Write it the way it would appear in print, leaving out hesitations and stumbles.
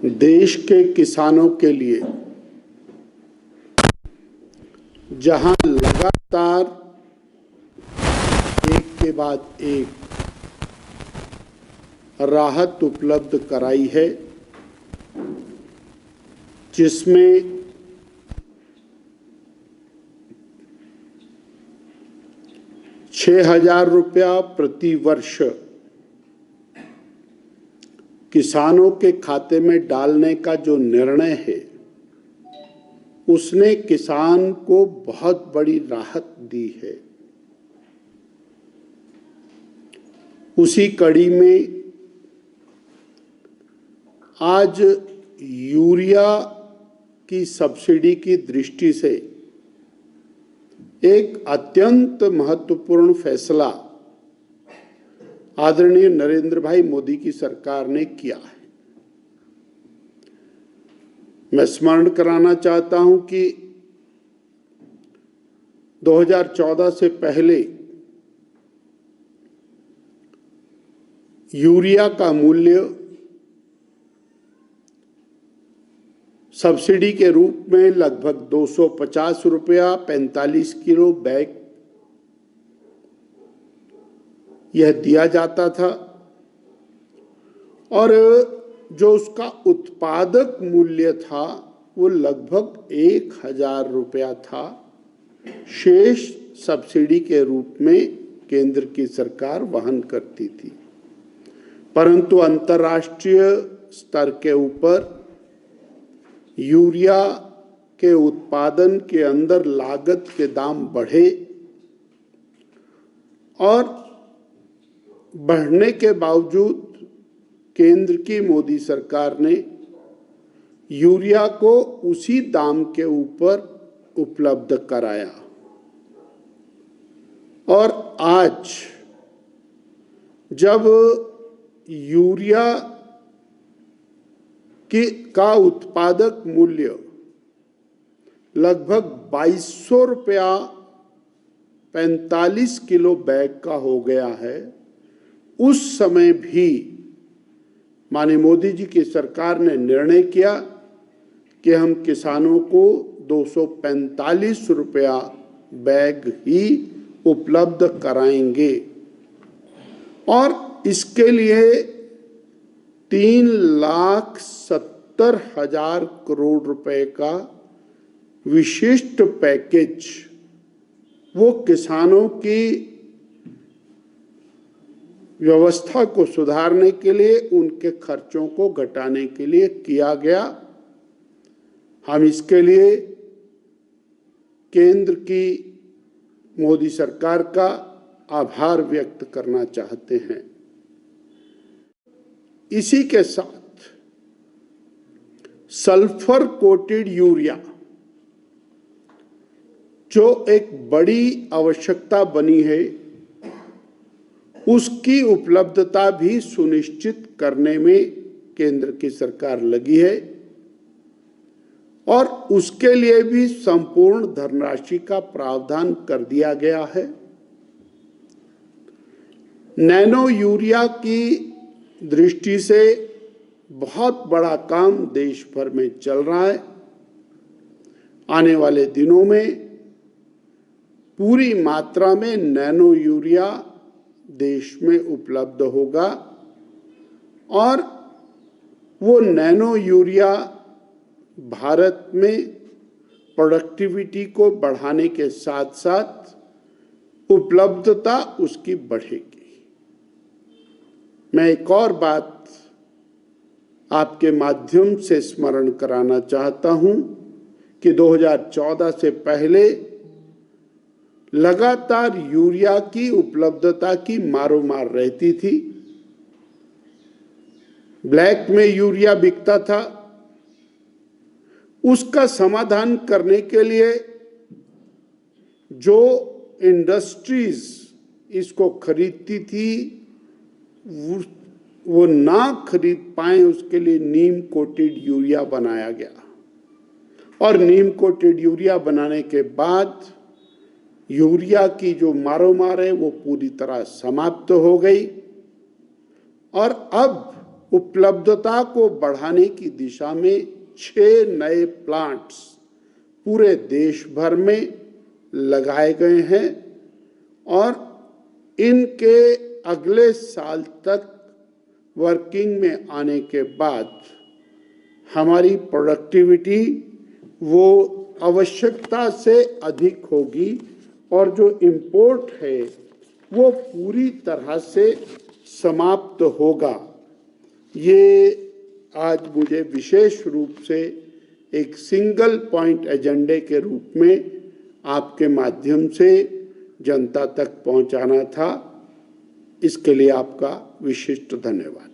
देश के किसानों के लिए जहां लगातार एक के बाद एक राहत उपलब्ध कराई है, जिसमें ₹6,000 प्रति वर्ष किसानों के खाते में डालने का जो निर्णय है, उसने किसान को बहुत बड़ी राहत दी है। उसी कड़ी में आज यूरिया की सब्सिडी की दृष्टि से एक अत्यंत महत्वपूर्ण फैसला आदरणीय नरेंद्र भाई मोदी की सरकार ने किया है। मैं स्मरण कराना चाहता हूं कि 2014 से पहले यूरिया का मूल्य सब्सिडी के रूप में लगभग ₹250 45 किलो बैग यह दिया जाता था, और जो उसका उत्पादक मूल्य था वो लगभग ₹1,000 था। शेष सब्सिडी के रूप में केंद्र की सरकार वहन करती थी, परंतु अंतर्राष्ट्रीय स्तर के ऊपर यूरिया के उत्पादन के अंदर लागत के दाम बढ़े, और बढ़ने के बावजूद केंद्र की मोदी सरकार ने यूरिया को उसी दाम के ऊपर उपलब्ध कराया। और आज जब यूरिया का उत्पादक मूल्य लगभग ₹2,200 45 किलो बैग का हो गया है, उस समय भी माननीय मोदी जी की सरकार ने निर्णय किया कि हम किसानों को ₹245 बैग ही उपलब्ध कराएंगे, और इसके लिए 3,70,000 करोड़ रुपए का विशिष्ट पैकेज वो किसानों की व्यवस्था को सुधारने के लिए, उनके खर्चों को घटाने के लिए किया गया। हम इसके लिए केंद्र की मोदी सरकार का आभार व्यक्त करना चाहते हैं। इसी के साथ सल्फर कोटेड यूरिया, जो एक बड़ी आवश्यकता बनी है, उसकी उपलब्धता भी सुनिश्चित करने में केंद्र की सरकार लगी है, और उसके लिए भी संपूर्ण धनराशि का प्रावधान कर दिया गया है। नैनो यूरिया की दृष्टि से बहुत बड़ा काम देश भर में चल रहा है। आने वाले दिनों में पूरी मात्रा में नैनो यूरिया देश में उपलब्ध होगा, और वो नैनो यूरिया भारत में प्रोडक्टिविटी को बढ़ाने के साथ साथ उपलब्धता उसकी बढ़ेगी। मैं एक और बात आपके माध्यम से स्मरण कराना चाहता हूं कि 2014 से पहले लगातार यूरिया की उपलब्धता की मारोमार रहती थी। ब्लैक में यूरिया बिकता था। उसका समाधान करने के लिए जो इंडस्ट्रीज इसको खरीदती थी वो ना खरीद पाए, उसके लिए नीम कोटेड यूरिया बनाया गया, और नीम कोटेड यूरिया बनाने के बाद यूरिया की जो मारोमार है वो पूरी तरह समाप्त हो गई। और अब उपलब्धता को बढ़ाने की दिशा में 6 नए प्लांट्स पूरे देश भर में लगाए गए हैं और इनके अगले साल तक वर्किंग में आने के बाद हमारी प्रोडक्टिविटी वो आवश्यकता से अधिक होगी और जो इंपोर्ट है वो पूरी तरह से समाप्त होगा। ये आज मुझे विशेष रूप से एक सिंगल पॉइंट एजेंडे के रूप में आपके माध्यम से जनता तक पहुंचाना था। इसके लिए आपका विशिष्ट धन्यवाद।